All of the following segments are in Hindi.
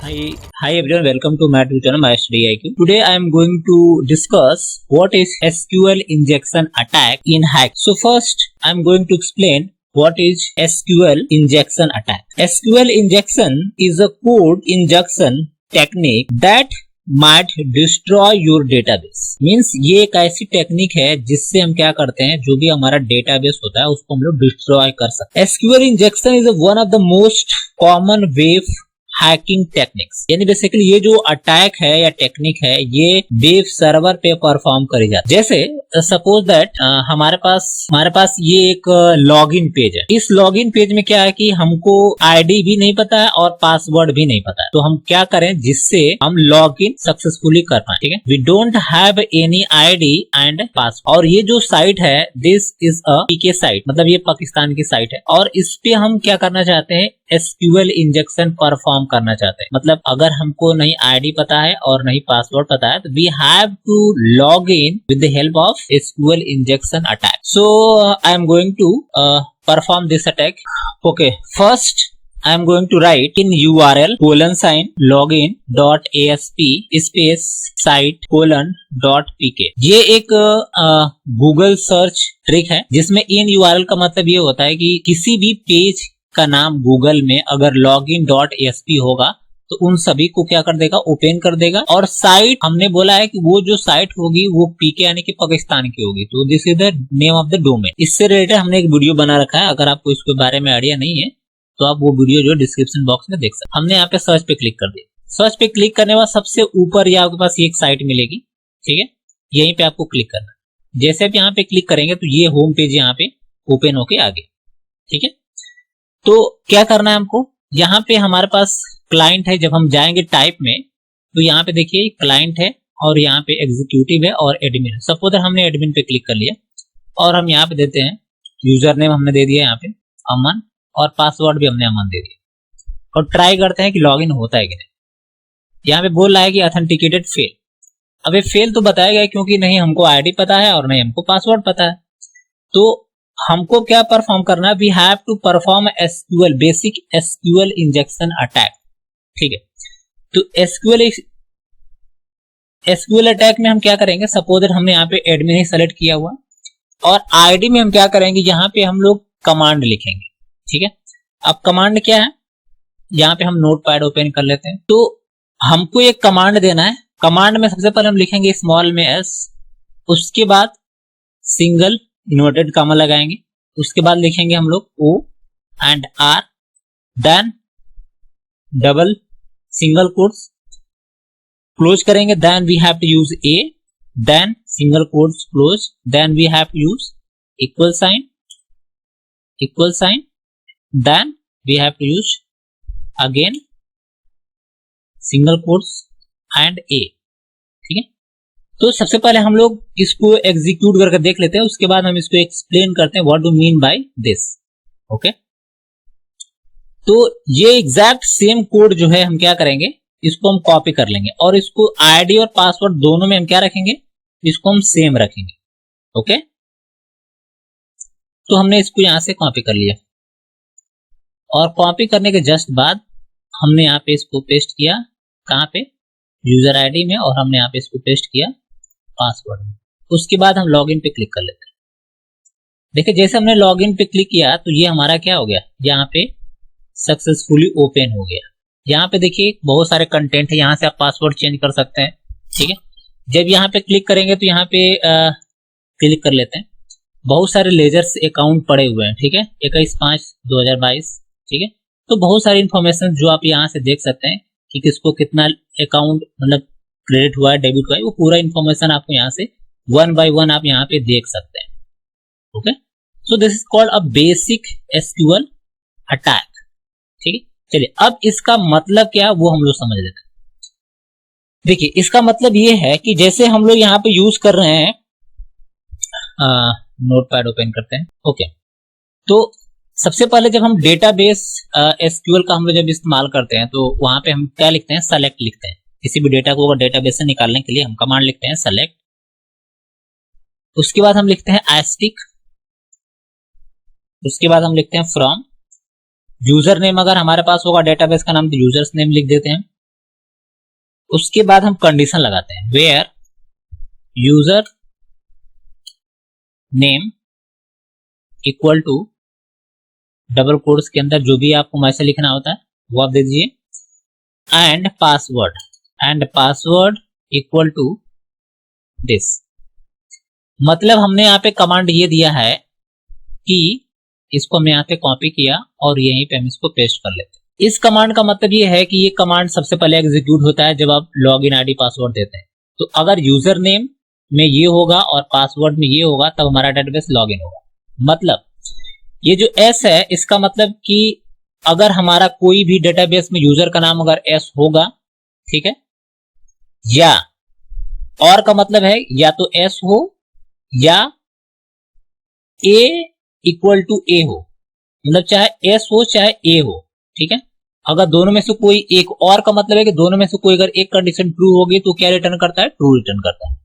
Hi everyone, welcome to my YouTube channel MyStudyIQ. Today I am going to discuss what is SQL injection attack in hack. So first I am going to explain what is SQL injection attack. SQL injection is a code injection technique that might destroy your database. Means ये एक ऐसी टेक्निक है जिससे हम क्या करते हैं, जो भी हमारा डेटाबेस होता है उसको हम लोग डिस्ट्रॉय कर सकते हैं. SQL injection is one of the most common wave hacking techniques. यानी बेसिकली ये जो अटैक है या टेक्निक है ये वेब सर्वर पे परफॉर्म करी जाती है. जैसे सपोज दैट हमारे पास ये एक लॉगिन पेज है. इस लॉगिन पेज में क्या है कि हमको आईडी भी नहीं पता है और पासवर्ड भी नहीं पता है. तो हम क्या करें जिससे हम लॉगिन सक्सेसफुली कर पाए. ठीक है, we don't have any ID and password. और ये जो साइट है this is a PK site, मतलब ये पाकिस्तान की साइट है और इस पे हम क्या करना चाहते हैं, SQL इंजेक्शन परफॉर्म करना चाहते हैं. मतलब अगर हमको नहीं आईडी पता है और नहीं पासवर्ड पता है तो we have to log in with the help of SQL injection attack. So I am going to perform this attack. Okay, first I am going to write in URL :login.asp space site:\pk. ये एक गूगल सर्च ट्रिक है जिसमें इन URL का मतलब ये होता है कि किसी भी पेज का नाम गूगल में अगर login.asp होगा तो उन सभी को क्या कर देगा, ओपन कर देगा. और साइट हमने बोला है कि वो जो साइट होगी वो पीके यानी कि पाकिस्तान की होगी. तो this is the name of the domain. इससे रिलेटेड हमने एक वीडियो बना रखा है. अगर आपको इसके बारे में आइडिया नहीं है तो आप वो वीडियो जो डिस्क्रिप्शन बॉक्स में देख सकते. हमने यहाँ पे सर्च पे क्लिक कर दिया. सर्च पे क्लिक करने के बाद सबसे ऊपर ये आपके पास एक साइट मिलेगी. ठीक है, यहीं पे आपको क्लिक करना है. जैसे आप यहाँ पे क्लिक करेंगे तो ये होम पेज यहाँ पे ओपन होके आ गया. ठीक है, तो क्या करना है हमको, यहाँ पे हमारे पास क्लाइंट है. जब हम जाएंगे टाइप में तो यहाँ पे देखिए क्लाइंट है और यहाँ पे एग्जीक्यूटिव है और एडमिन है. सपोज हमने एडमिन पे क्लिक कर लिया और हम यहाँ पे देते हैं यूजर नेम हमने दे दिया यहाँ पे अमन और पासवर्ड भी हमने अमन दे दिया और ट्राई करते हैं कि लॉगिन होता है कि नहीं. यहाँ पे बोल रहा है कि ऑथेंटिकेटेड फेल. अब ये फेल तो बताएगा क्योंकि नहीं हमको आईडी पता है और नहीं हमको पासवर्ड पता है. तो हमको क्या परफॉर्म करना है, we have to perform SQL basic SQL injection attack. ठीक है, तो SQL अटैक में हम क्या करेंगे, सपोज हमने यहाँ पे एडमिन ही सेलेक्ट किया हुआ और आईडी में हम क्या करेंगे, यहाँ पे हम लोग कमांड लिखेंगे. ठीक है, अब कमांड क्या है, यहाँ पे हम नोटपैड ओपन कर लेते हैं. तो हमको एक कमांड देना है. कमांड में सबसे पहले हम लिखेंगे स्मॉल में S, उसके बाद सिंगल इन्वर्टेड कॉमा लगाएंगे, उसके बाद लिखेंगे हम लोग O and R, then double single quotes close करेंगे, then we have to use A, then single quotes close, then we have to use equal sign, then we have to use again single quotes and A. ठीक है, तो सबसे पहले हम लोग इसको एग्जीक्यूट करके देख लेते हैं, उसके बाद हम इसको एक्सप्लेन करते हैं what do mean by this. Okay, तो ये एग्जैक्ट सेम कोड जो है हम क्या करेंगे, इसको हम कॉपी कर लेंगे और इसको आईडी और पासवर्ड दोनों में हम क्या रखेंगे, इसको हम सेम रखेंगे. ओके, तो हमने इसको यहां से कॉपी कर लिया और कॉपी करने के जस्ट बाद हमने यहाँ पे इसको पेस्ट किया, कहाँ पे, यूजर आईडी में, और हमने यहाँ पे इसको पेस्ट किया पासवर्ड में. उसके बाद हम लॉगिन पे क्लिक कर लेते हैं. देखिए जैसे हमने लॉगिन पे क्लिक किया तो ये हमारा क्या हो गया, यहाँ पे सक्सेसफुली ओपन हो गया. यहाँ पे देखिए बहुत सारे कंटेंट है, यहाँ से आप पासवर्ड चेंज कर सकते हैं. ठीक है, जब यहाँ पे क्लिक करेंगे तो यहाँ पे क्लिक कर लेते हैं. बहुत सारे लेजर्स अकाउंट पड़े हुए हैं. ठीक है, 21/5/2022. ठीक है, तो बहुत सारी इंफॉर्मेशन जो आप यहाँ से देख सकते हैं कि किसको कितना अकाउंट मतलब क्रेडिट हुआ है, डेबिट हुआ है, वो पूरा इंफॉर्मेशन आपको यहाँ से वन बाय वन आप यहाँ पे देख सकते हैं. Okay, so this is called a basic SQL attack. ठीक है, चलिए अब इसका मतलब क्या वो हम लोग समझ लेते हैं. देखिए इसका मतलब ये है कि जैसे हम लोग यहाँ पे यूज कर रहे हैं, नोटपैड ओपन करते हैं. ओके, तो सबसे पहले जब हम डेटाबेस SQL का हम लोग जब इस्तेमाल करते हैं तो वहां पे हम क्या लिखते हैं, सेलेक्ट लिखते हैं. किसी भी डेटा को अगर डेटाबेस से निकालने के लिए हम कमांड लिखते हैं सेलेक्ट. उसके बाद हम लिखते हैं एस्टिक, उसके बाद हम लिखते हैं फ्रॉम. यूजर नेम अगर हमारे पास होगा डेटाबेस का नाम तो यूजर्स नेम लिख देते हैं. उसके बाद हम कंडीशन लगाते हैं where user name equal to double quotes के अंदर जो भी आपको मैसेज लिखना होता है वो आप दे दीजिए and password equal to this. मतलब हमने यहाँ पे कमांड ये दिया है कि इसको हमने यहाँ पे कॉपी किया और यहीं पे हम इसको पेस्ट कर लेते हैं। इस कमांड का मतलब ये है कि ये कमांड सबसे पहले एग्जीक्यूट होता है जब आप लॉगिन आईडी पासवर्ड देते हैं। तो अगर यूजर नेम में ये होगा और पासवर्ड में ये होगा तब हमारा डेटाबेस लॉगिन होगा। मतलब ये जो एस है इसका मतलब कि अगर हमारा कोई भी डेटाबेस में यूजर का नाम अगर एस होगा, ठीक है, या और का मतलब है या तो एस हो या ए इक्वल टू ए हो, मतलब चाहे एस हो चाहे ए हो, ठीक है। अगर दोनों में से कोई एक, और का मतलब है कि दोनों में से कोई अगर एक कंडीशन ट्रू होगी तो क्या रिटर्न करता है, ट्रू रिटर्न करता है।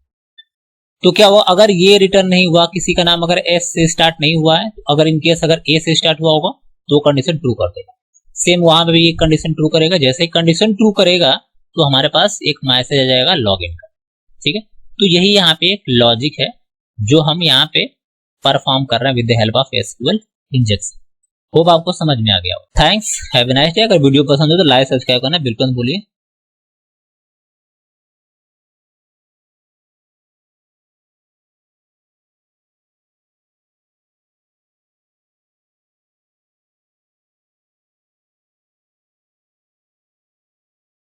तो क्या हुआ, अगर ये रिटर्न नहीं हुआ, किसी का नाम अगर एस से स्टार्ट नहीं हुआ है, अगर इनकेस अगर ए से स्टार्ट हुआ होगा तो कंडीशन ट्रू कर देगा। सेम वहां पे भी एक कंडीशन ट्रू करेगा। जैसे ही कंडीशन ट्रू करेगा तो हमारे पास एक मैसेज आ जाएगा लॉगिन का, ठीक है। तो यही यहाँ पे एक लॉजिक है जो हम यहाँ पे परफॉर्म कर रहे हैं with the help of SQL injection. Hope आपको समझ में आ गया हो। Thanks, have a nice day. अगर वीडियो पसंद हो तो लाइक सब्सक्राइब करना बिल्कुल मत भूलिए।